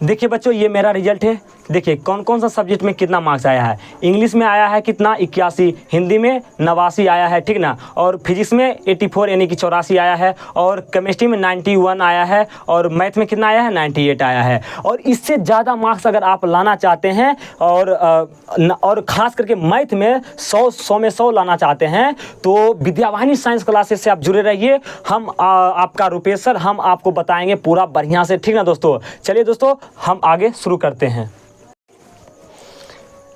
देखिए बच्चों, ये मेरा रिजल्ट है। देखिए कौन कौन सा सब्जेक्ट में कितना मार्क्स आया है। इंग्लिश में आया है कितना, 81, हिंदी में 89 आया है, ठीक ना। और फिजिक्स में 84 यानी कि 84 आया है, और केमिस्ट्री में 91 आया है, और मैथ में कितना आया है, 98 आया है। और इससे ज़्यादा मार्क्स अगर आप लाना चाहते हैं और ख़ास करके मैथ में 100 में 100 लाना चाहते हैं, तो विद्यावाहिनी साइंस क्लासेस से आप जुड़े रहिए। हम आपका रुपेश सर, हम आपको बताएंगे पूरा बढ़िया से, ठीक ना दोस्तों। चलिए दोस्तों, हम आगे शुरू करते हैं।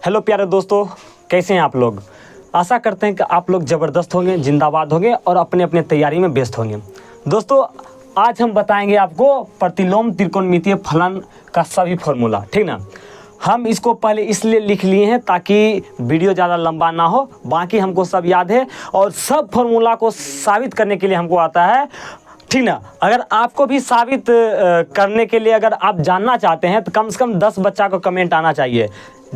हेलो प्यारे दोस्तों, कैसे हैं आप लोग। आशा करते हैं कि आप लोग ज़बरदस्त होंगे, जिंदाबाद होंगे और अपने अपने तैयारी में व्यस्त होंगे। दोस्तों आज हम बताएंगे आपको प्रतिलोम त्रिकोणमितीय फलन का सभी फॉर्मूला, ठीक ना। हम इसको पहले इसलिए लिख लिए हैं ताकि वीडियो ज़्यादा लंबा ना हो, बाकी हमको सब याद है और सब फॉर्मूला को साबित करने के लिए हमको आता है, ठीक ना। अगर आपको भी साबित करने के लिए अगर आप जानना चाहते हैं तो कम से कम 10 बच्चा को कमेंट आना चाहिए।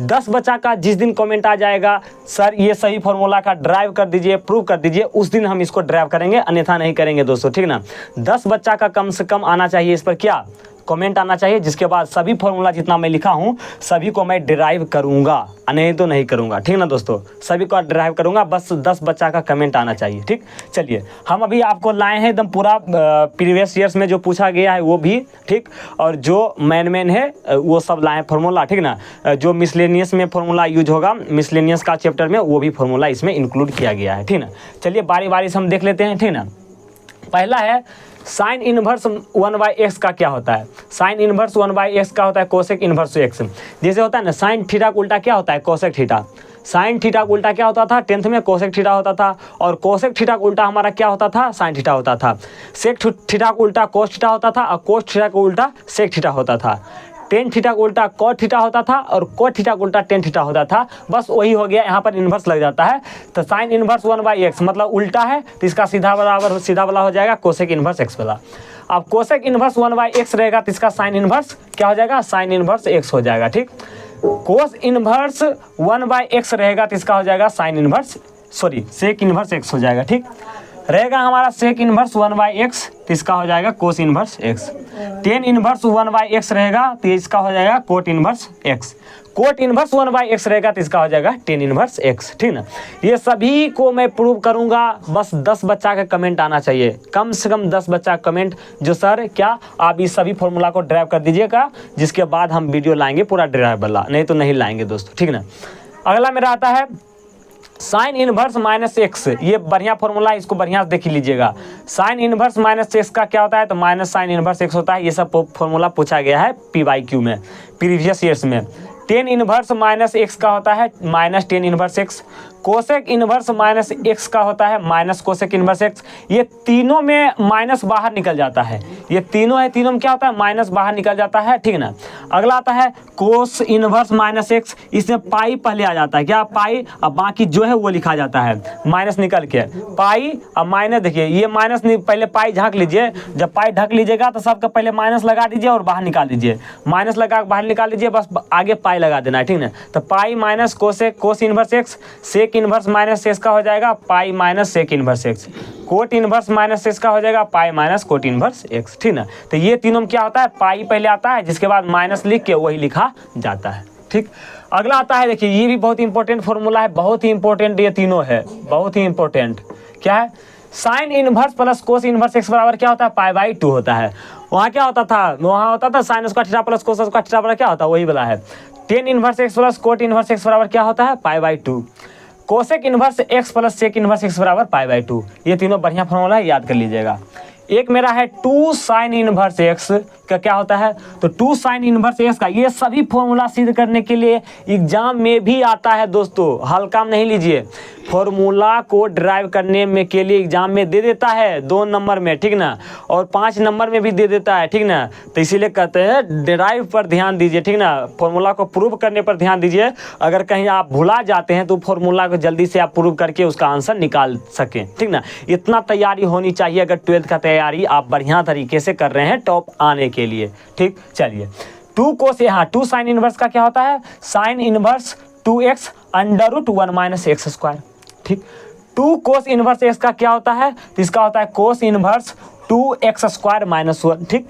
10 बच्चा का जिस दिन कमेंट आ जाएगा, सर ये सही फॉर्मूला का ड्राइव कर दीजिए, प्रूव कर दीजिए, उस दिन हम इसको ड्राइव करेंगे, अन्यथा नहीं करेंगे दोस्तों, ठीक ना। 10 बच्चा का कम से कम आना चाहिए, इस पर क्या कमेंट आना चाहिए, जिसके बाद सभी फॉर्मूला जितना मैं लिखा हूँ सभी को मैं डिराइव करूँगा, नहीं तो नहीं करूँगा, ठीक ना दोस्तों। सभी को डिराइव करूँगा, बस 10 बच्चा का कमेंट आना चाहिए, ठीक। चलिए हम अभी आपको लाए हैं एकदम पूरा प्रीवियस ईयर्स में जो पूछा गया है वो भी, ठीक, और जो मेन है वो सब लाए फॉर्मूला, ठीक ना। जो मिसलेनियस में फॉर्मूला यूज होगा, मिसलेनियस का चैप्टर में, वो भी फॉर्मूला इसमें इंक्लूड किया गया है, ठीक ना। चलिए बारी बारी से हम देख लेते हैं, ठीक ना। पहला है साइन इनवर्स 1/x का क्या होता है। साइन इनवर्स 1/x का होता है कोसेक इनवर्स x। जैसे होता है ना, साइन थीटा का उल्टा क्या होता है, कोसेक थीटा। साइन थीटा का उल्टा क्या होता था, 10th में कोसेक थीटा होता था, और कोसेक थीटा का उल्टा हमारा क्या होता था, साइन थीटा होता था। सेक थीटा का उल्टा कोस थीटा होता था, और कोस थीटा का उल्टा सेक थीटा होता था। टेन थीटा का उल्टा कॉट थीटा होता था, और कॉट थीटा का उल्टा टेन थीटा होता था। बस वही हो गया, यहाँ पर इन्वर्स लग जाता है। तो साइन इन्वर्स 1/x मतलब उल्टा है, तो इसका सीधा वाला हो जाएगा कोसेक इन्वर्स x वाला। अब कोसेक इन्वर्स 1/x रहेगा तो इसका साइन इन्वर्स क्या हो जाएगा, साइन इन्वर्स x हो जाएगा, ठीक। कोस इन्वर्स 1/x रहेगा तो इसका हो जाएगा sine inverse sec inverse x हो जाएगा, ठीक। रहेगा हमारा सेक इन्वर्स 1/x तो इसका हो जाएगा cos inverse x। Tan inverse 1/x रहेगा तो इसका हो जाएगा cot inverse x। Cot inverse 1/x रहेगा तो इसका हो जाएगा टेन इन्वर्स x, ठीक ना। ये सभी को मैं प्रूव करूंगा, बस 10 बच्चा का कमेंट आना चाहिए, कम से कम 10 बच्चा का कमेंट, जो सर क्या आप इस सभी फॉर्मूला को ड्राइव कर दीजिएगा, जिसके बाद हम वीडियो लाएंगे पूरा ड्राइव वाला, नहीं तो नहीं लाएंगे दोस्तों, ठीक ना। अगला मेरा आता है साइन इनवर्स -x। ये बढ़िया फॉर्मूला है, इसको बढ़िया से देख लीजिएगा। साइन इनवर्स -x का क्या होता है, तो माइनस साइन इनवर्स x होता है। ये सब फॉर्मूला पूछा गया है PYQ में, प्रीवियस ईयर्स में। टेन इनवर्स -x का होता है minus ten inverse x। Cosec inverse -x का होता है माइनस कोसेक इनवर्स x। ये तीनों में माइनस बाहर निकल जाता है, ये तीनों है, तीनों में क्या होता है, माइनस बाहर निकल जाता है, ठीक ना। अगला आता है कोस इनवर्स -x। इसमें पाई पहले आ जाता है, क्या पाई, अब बाकी जो है वो लिखा जाता है माइनस निकल के, पाई अब माइनस। देखिए ये माइनस पहले पाई ढक लीजिए, जब पाई ढक लीजिएगा तो सबका पहले माइनस लगा दीजिए और बाहर निकाल दीजिए, माइनस लगा बाहर निकाल दीजिए, बस आगे पाई लगा देना है, ठीक ना। तो pi minus cos inverse x, sec inverse -x का हो जाएगा pi minus sec inverse x। Cot inverse -x का हो जाएगा pi minus cot inverse x, ठीक ना। तो ये तीनों में क्या होता है, पाई पहले आता है, जिसके बाद माइनस लिख के वही लिखा जाता है, ठीक। अगला आता है, देखिए ये भी बहुत इंपॉर्टेंट फॉर्मूला है, बहुत ही इंपॉर्टेंट ये तीनों है, बहुत ही इंपॉर्टेंट। क्या है, sine inverse plus cos inverse x बराबर क्या होता है, π/2 होता है। वहाँ क्या होता था, वहाँ होता था साइन उसका थीटा प्लस कोस उसका थीटा बराबर क्या होता है, वही वाला है। Tan inverse x plus cot inverse x बराबर क्या होता है, π/2। Cosec inverse x plus sec inverse x बराबर π/2। ये तीनों बढ़िया फॉर्मूला है, याद कर लीजिएगा। एक मेरा है 2 साइन इनवर्स x का क्या होता है, तो 2 साइन इनवर्स x का, ये सभी फॉर्मूला सिद्ध करने के लिए एग्जाम में भी आता है दोस्तों, हल्का में नहीं लीजिए। फॉर्मूला को ड्राइव करने में के लिए एग्जाम में दे देता है 2 नंबर में, ठीक ना, और 5 नंबर में भी दे देता है, ठीक ना। तो इसीलिए कहते हैं ड्राइव पर ध्यान दीजिए, ठीक ना, फॉर्मूला को प्रूव करने पर ध्यान दीजिए। अगर कहीं आप भुला जाते हैं तो फॉर्मूला को जल्दी से आप प्रूव करके उसका आंसर निकाल सकें, ठीक ना। इतना तैयारी होनी चाहिए, अगर 12th का तैयारी आप बढ़िया तरीके से कर रहे हैं टॉप आने के लिए, ठीक। चलिए 2 कोस, यहाँ 2 साइन इनवर्स का क्या होता है, साइन इनवर्स 2x √1 - x², ठीक। 2 कोस इनवर्स x का क्या होता है, तो इसका होता है कोस इनवर्स 2x² - 1, ठीक।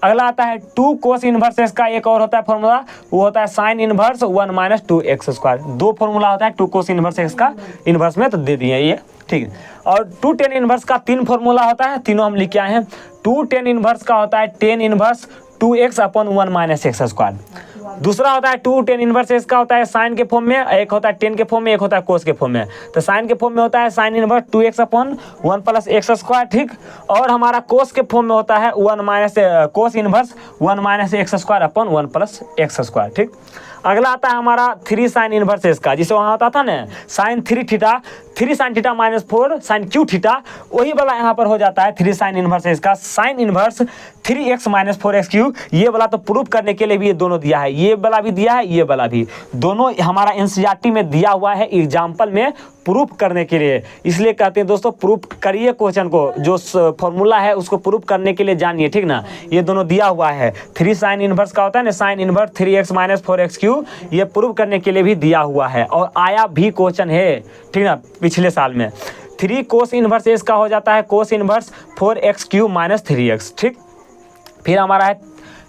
अगला आता है 2 कोस इनवर्स एक्स का एक और होता है फॉर्मूला, वो होता है sine inverse 1 minus 2x square. 2 formula होता है 2 कोस इनवर्स एक्स का, इनवर्स में तो दे दिए ये, ठीक है। और 2 टेन इनवर्स का 3 फॉर्मूला होता है, तीनों हम लिख के आए हैं। 2 टेन इनवर्स का होता है tan inverse 2x upon 1 minus x square. दूसरा होता है 2 टेन इनवर्स एक्स का होता है साइन के फॉर्म में, एक होता है टेन के फॉर्म में, एक होता है कोस के फॉर्म में। तो साइन के फॉर्म में होता है sine inverse 2x upon 1 plus x square, ठीक। और हमारा कोस के फॉर्म में होता है 1 minus cos inverse 1 minus x square upon 1 plus x square, ठीक। अगला आता है हमारा 3 साइन इनवर्स एक्स का, जिसे वहाँ होता था ना sine 3 theta, 3 sine theta minus 4 sine cube theta, वही वाला यहाँ पर हो जाता है 3 साइन इनवर्स एक्स का sine inverse 3x minus 4x cube. ये वाला तो प्रूफ करने के लिए भी ये दोनों दिया है, ये वाला भी दिया है, ये वाला भी, दोनों हमारा एनसीईआरटी में दिया हुआ है एग्जाम्पल में प्रूफ करने के लिए। इसलिए कहते हैं दोस्तों प्रूफ करिए क्वेश्चन को, जो फॉर्मूला है उसको प्रूफ करने के लिए जानिए, ठीक ना। ये दोनों दिया हुआ है, 3 साइन इनवर्स का होता है ना sign inverse 3x minus 4x cube, ये प्रूफ करने के लिए भी दिया हुआ है और आया भी क्वेश्चन है, ठीक ना, पिछले साल में। 3 कोस इनवर्स एक्स का हो जाता है cos inverse 4x Q minus 3x, ठीक। फिर हमारा है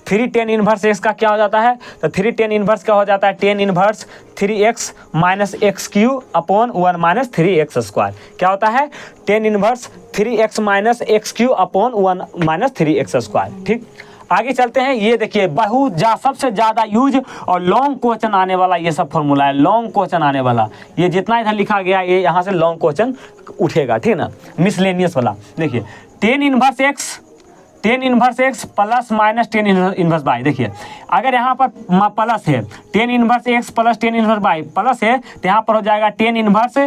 3 टेन इनवर्स एक्स का क्या हो जाता है, तो 3 टेन इनवर्स का हो जाता है tan inverse 3x minus x Q upon 1 minus 3x square. क्या होता है tan inverse 3x minus x Q upon 1 minus 3x square, ठीक। आगे चलते हैं, ये देखिए सबसे ज़्यादा यूज और लॉन्ग क्वेश्चन आने वाला ये सब फॉर्मूला है, लॉन्ग क्वेश्चन आने वाला, ये जितना इधर लिखा गया ये यहाँ से लॉन्ग क्वेश्चन उठेगा, ठीक ना, मिसलेनियस वाला। देखिए tan inverse x plus minus tan inverse by, देखिए अगर यहाँ पर प्लस है tan inverse x plus tan inverse by plus है तो यहाँ पर हो जाएगा टेन इनवर्स,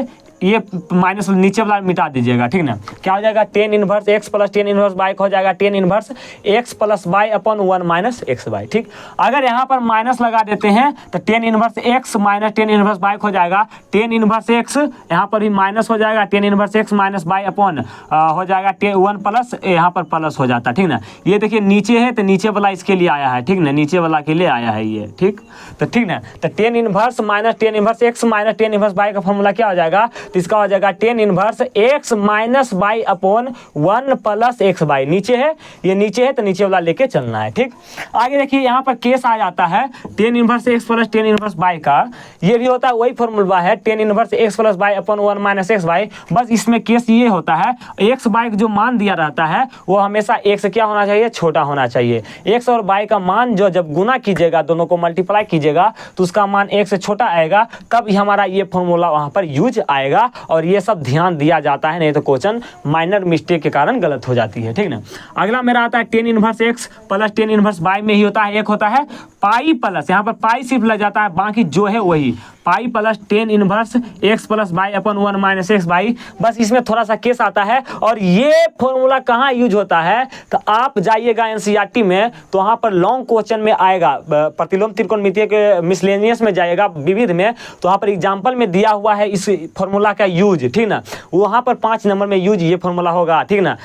ये माइनस नीचे वाला मिटा दीजिएगा, ठीक ना। क्या हो जाएगा tan inverse x plus tan inverse by हो जाएगा tan inverse x plus by upon 1 minus x by, ठीक। अगर यहाँ पर माइनस लगा देते हैं तो tan inverse x minus tan inverse by हो जाएगा टेन इनवर्स एक्स, यहाँ पर भी माइनस हो जाएगा tan inverse x minus by upon हो जाएगा 1 प्लस, यहाँ पर प्लस हो जाता, ठीक ना। ये देखिए नीचे है तो नीचे वाला इसके लिए आया है, ठीक ना, नीचे वाला के लिए आया है ये, ठीक। तो ठीक ना, तो tan inverse minus tan inverse x minus tan inverse by का फॉर्मूला क्या हो जाएगा, तो इसका हो जाएगा tan inverse x minus by upon 1 plus x by. नीचे है, ये नीचे है तो नीचे वाला लेके चलना है, ठीक। आगे देखिए यहाँ पर केस आ जाता है tan inverse x plus tan inverse by का, ये भी होता है वही फॉर्मूला है tan inverse x plus by upon 1 minus x by. बस इसमें केस ये होता है एक्स बाई जो मान दिया रहता है वो हमेशा एक से क्या होना चाहिए, छोटा होना चाहिए। एक्स और बाई का मान जो जब गुना कीजिएगा, दोनों को मल्टीप्लाई कीजिएगा तो उसका मान एक से छोटा आएगा, तब हमारा ये फॉर्मूला वहाँ पर यूज आएगा। और ये सब ध्यान दिया जाता है, नहीं तो क्वेश्चन माइनर मिस्टेक के कारण गलत हो जाती है, ठीक ना। अगला मेरा आता है tan inverse x plus tan inverse by में ही होता है, एक होता है पाई प्लस, यहाँ पर पाई सिर्फ लग जाता है, बाकी जो है वही pi plus tan inverse x plus by upon 1 minus x by. बस इसमें थोड़ा सा केस आता है। और ये फॉर्मूला कहाँ यूज होता है, तो आप जाइएगा एनसीईआरटी में तो वहाँ पर लॉन्ग क्वेश्चन में आएगा, प्रतिलोम त्रिकोणमितीय के मिसलेनियस में जाएगा विविध में, तो वहाँ पर एग्जाम्पल में दिया हुआ है इस फॉर्मूला का यूज, ठीक ना। वहाँ पर 5 नंबर में यूज ये फॉर्मूला होगा, ठीक ना।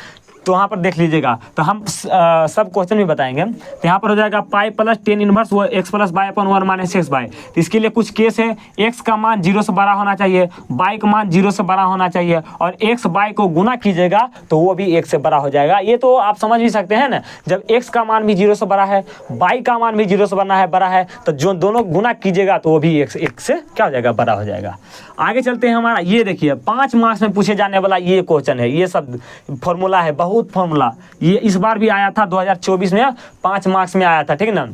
तो वहाँ पर देख लीजिएगा, तो हम सब क्वेश्चन भी बताएंगे। तो यहाँ पर हो जाएगा पाई प्लस टेन इनवर्स वो x plus by upon 1 minus x by. तो इसके लिए कुछ केस है, एक्स का मान 0 से बड़ा होना चाहिए, बाई का मान 0 से बड़ा होना चाहिए, और एक्स बाई को गुना कीजिएगा तो वो भी 1 से बड़ा हो जाएगा। ये तो आप समझ भी सकते हैं ना, जब एक्स का मान भी 0 से बड़ा है, बाई का मान भी 0 से बड़ा है, तो जो दोनों गुना कीजिएगा तो वो भी एक से क्या हो जाएगा, बड़ा हो जाएगा। आगे चलते हैं, हमारा ये देखिए 5 मार्क्स में पूछे जाने वाला ये क्वेश्चन है, ये सब फॉर्मूला है, बहुत फॉर्मूला। ये इस बार भी आया था 2024 में, 5 मार्क्स में आया था, ठीक ना।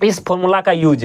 इस फॉर्मूला का यूज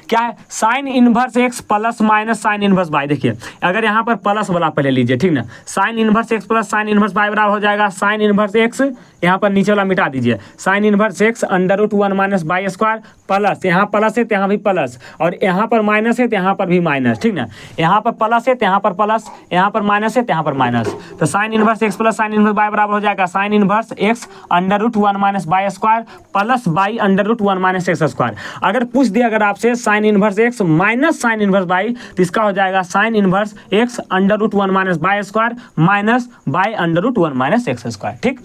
क्या है, sign inverse x plus minus sine inverse by. देखिए अगर यहाँ पर प्लस वाला पहले लीजिए, ठीक ना, sign inverse x plus sine inverse y बराबर हो जाएगा साइन इनवर्स एक्स, यहाँ पर नीचे वाला मिटा दीजिए, sine inverse x under root 1 minus y square plus, यहाँ प्लस है तो यहाँ भी प्लस, और यहाँ पर माइनस है तो यहाँ पर भी माइनस, ठीक ना। यहाँ पर प्लस है तो यहाँ पर प्लस, यहाँ पर माइनस है तो यहाँ पर माइनस। तो sine inverse x plus sine inverse y बराबर हो जाएगा sine inverse x under root 1 minus y square plus y under root 1 minus x square. अगर पूछ दिया अगर आपसे sine inverse x minus sine inverse y, तो इसका हो जाएगा sine inverse x under root 1 minus y square minus y under root 1 minus x square, ठीक।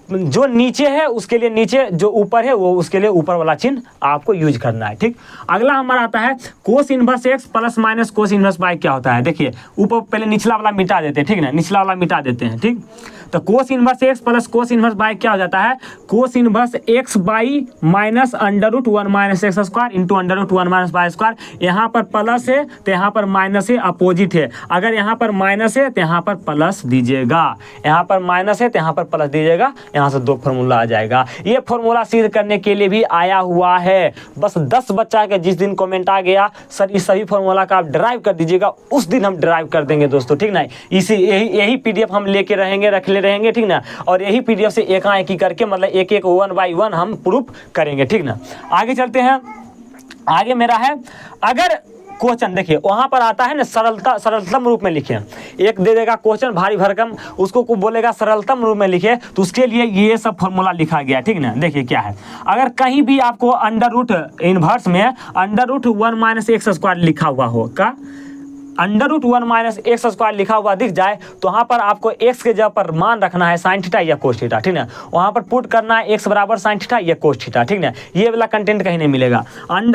जो नीचे है उसके लिए नीचे, जो ऊपर है वो उसके लिए ऊपर वाला चिन्ह आपको यूज करना है। ठीक, अगला हमारा आता है cos inverse x plus minus cos inverse y क्या होता है। देखिए ऊपर पहले निचला वाला मिटा देते हैं, ठीक ना, निचला वाला मिटा देते हैं। ठीक, तो cos inverse x plus cos inverse y क्या हो जाता है, cos inverse x y minus under root 1 minus x square into under root 1 minus y square. यहाँ पर प्लस है तो यहाँ पर माइनस है, अपोजिट है। अगर यहाँ पर माइनस है तो यहाँ पर प्लस दीजिएगा, यहाँ पर माइनस है तो यहाँ पर प्लस दीजिएगा, यहाँ से 2 फॉर्मूला आ जाएगा। ये फॉर्मूला सिद्ध करने के लिए भी आया हुआ है। बस 10 बच्चा के जिस दिन कमेंट आ गया सर इस सभी फॉर्मूला का आप ड्राइव कर दीजिएगा, उस दिन हम ड्राइव कर देंगे दोस्तों। ठीक ना, इसी यही PDF हम लेके रहेंगे, ठीक ना, और यही PDF से एक ही करके मतलब एक 1 बाई 1 हम प्रूफ करेंगे। ठीक ना, आगे चलते हैं। आगे मेरा है अगर क्वेश्चन, देखिए वहां पर आता है ना सरलतम रूप में लिखे, एक दे देगा क्वेश्चन भारी भरकम, उसको बोलेगा सरलतम रूप में लिखे, तो उसके लिए ये सब फॉर्मूला लिखा गया। ठीक ना, देखिए क्या है, अगर कहीं भी आपको अंडर रूट इनवर्स में under root 1 minus x square लिखा हुआ हो, का under root 1 minus x square लिखा हुआ दिख जाए तो वहाँ पर आपको एक्स के जगह पर मान रखना है साइन थीटा या कोस थीटा। ठीक ना, वहाँ पर पुट करना है एक्स बराबर साइन थीटा या कोस थीटा। ठीक ना, ये वाला कंटेंट कहीं नहीं मिलेगा।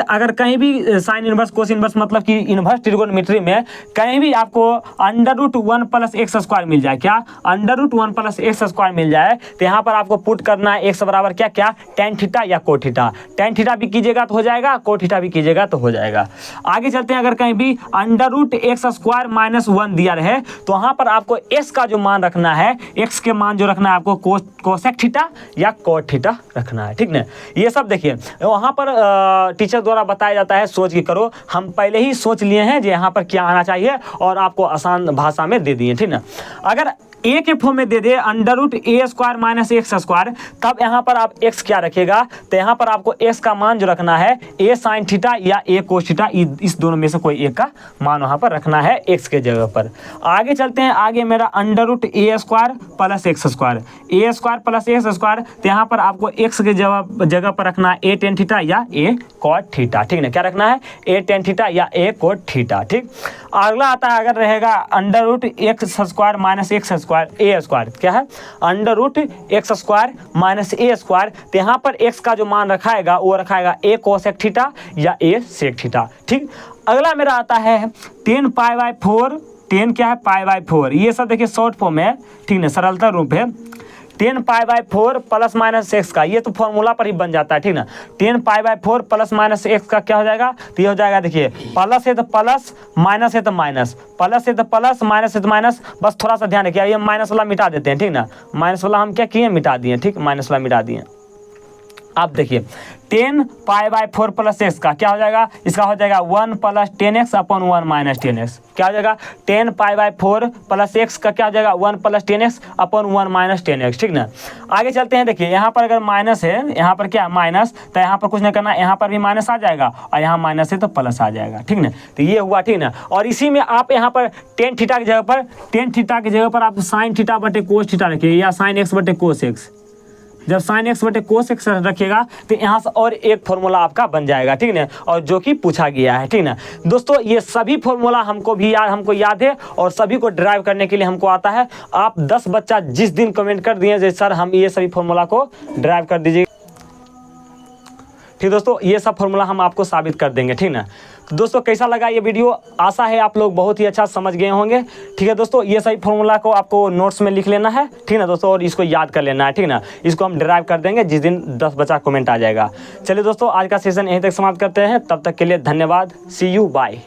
अगर कहीं भी साइन इनवर्स कोस इनवर्स मतलब कि इनवर्स ट्रिगोनोमेट्री में कहीं भी आपको under root 1 plus x square मिल जाए, क्या under root 1 plus x square मिल जाए, तो यहाँ पर आपको पुट करना है एक्स बराबर क्या क्या टेन थीटा या कोस थीटा। टेन थीटा भी कीजिएगा तो हो जाएगा, कोस थीटा भी कीजिएगा तो हो जाएगा। आगे चलते हैं, अगर कहीं भी under root x square minus 1 दिया रहे तो वहां पर आपको एक्स का जो मान रखना है, एक्स के मान जो रखना है आपको कोसेक थीटा या कोट थीटा रखना है। ठीक ना, ये सब देखिए वहां पर टीचर द्वारा बताया जाता है, सोच के करो। हम पहले ही सोच लिए हैं जो यहाँ पर क्या आना चाहिए और आपको आसान भाषा में दे दिए। ठीक ना, अगर ए के फॉर्म में दे दे अंडर रूट ए स्क्वायर माइनस एक्स स्क्वायर, तब यहाँ पर आप एक्स क्या रखेगा, तो यहाँ पर आपको एक्स का मान जो रखना है ए साइन थीटा या ए कोस थीटा, इस दोनों में से कोई एक का मान वहाँ पर रखना है एक्स के जगह पर। आगे चलते हैं, आगे मेरा under root A square plus x square, a square plus x square, तो यहाँ पर आपको एक्स के जगह पर रखना है ए टेन थीटा या ए कॉट थीटा। ठीक ना, क्या रखना है ए टेन थीटा या ए कोट थीटा। ठीक, अगला आता है अगर रहेगा under root x square minus x square, a square क्या है under root x square minus a square, तो यहाँ पर एक्स का जो मान रखाएगा वो रखाएगा ए कोसेक थीटा या ए सेक थीटा। ठीक, अगला मेरा आता है 10 पाई बाई 4, 10 क्या है पाई बाई 4, ये सब देखिए शॉर्ट फॉर्म है। ठीक है, सरलता रूप है 10 pi by 4 plus minus x का, ये तो फॉर्मूला पर ही बन जाता है। ठीक ना, 10 pi by 4 plus minus x का क्या हो जाएगा, तो ये हो जाएगा, देखिए प्लस है तो प्लस, माइनस है तो माइनस, प्लस है तो प्लस, माइनस है तो माइनस। बस थोड़ा सा ध्यान रखिए, ये माइनस वाला मिटा देते हैं। ठीक ना, माइनस वाला हम क्या किए, मिटा दिए। ठीक, माइनस वाला मिटा दिए। अब देखिए 10 पाई बाई 4 प्लस एक्स का क्या हो जाएगा, इसका हो जाएगा 1 plus 10x upon 1 minus 10x। क्या हो जाएगा 10 पाई बाई 4 प्लस एक्स का क्या हो जाएगा 1 plus 10x upon 1 minus 10x। ठीक ना, आगे चलते हैं। देखिए यहाँ पर अगर माइनस है, यहाँ पर क्या माइनस, तो यहाँ पर कुछ नहीं करना, यहाँ पर भी माइनस आ जाएगा और यहाँ माइनस है तो प्लस आ जाएगा। ठीक ना, तो ये हुआ। ठीक ना, और इसी में आप यहाँ पर टेन थीटा की जगह पर आप साइन थीटा बटे कोस थीटा रखिए या साइन एक्स बटे कोस एक्स। जब साइन एक्स बटे कोस एक्स रखिएगा तो यहाँ से और एक फॉर्मूला आपका बन जाएगा। ठीक है, और जो कि पूछा गया है। ठीक ना दोस्तों, ये सभी फॉर्मूला हमको याद है और सभी को ड्राइव करने के लिए हमको आता है। आप 10 बच्चा जिस दिन कमेंट कर दिए सर हम ये सभी फॉर्मूला को ड्राइव कर दीजिए। ठीक दोस्तों, ये सब फॉर्मूला हम आपको साबित कर देंगे। ठीक ना, तो दोस्तों कैसा लगा ये वीडियो, आशा है आप लोग बहुत ही अच्छा समझ गए होंगे। ठीक है दोस्तों, ये सही फॉर्मूला को आपको नोट्स में लिख लेना है। ठीक ना दोस्तों, और इसको याद कर लेना है। ठीक ना, इसको हम ड्राइव कर देंगे जिस दिन 10 बच्चा कमेंट आ जाएगा। चलिए दोस्तों, आज का सेशन यहीं तक समाप्त करते हैं। तब तक के लिए धन्यवाद। सी यू, बाय।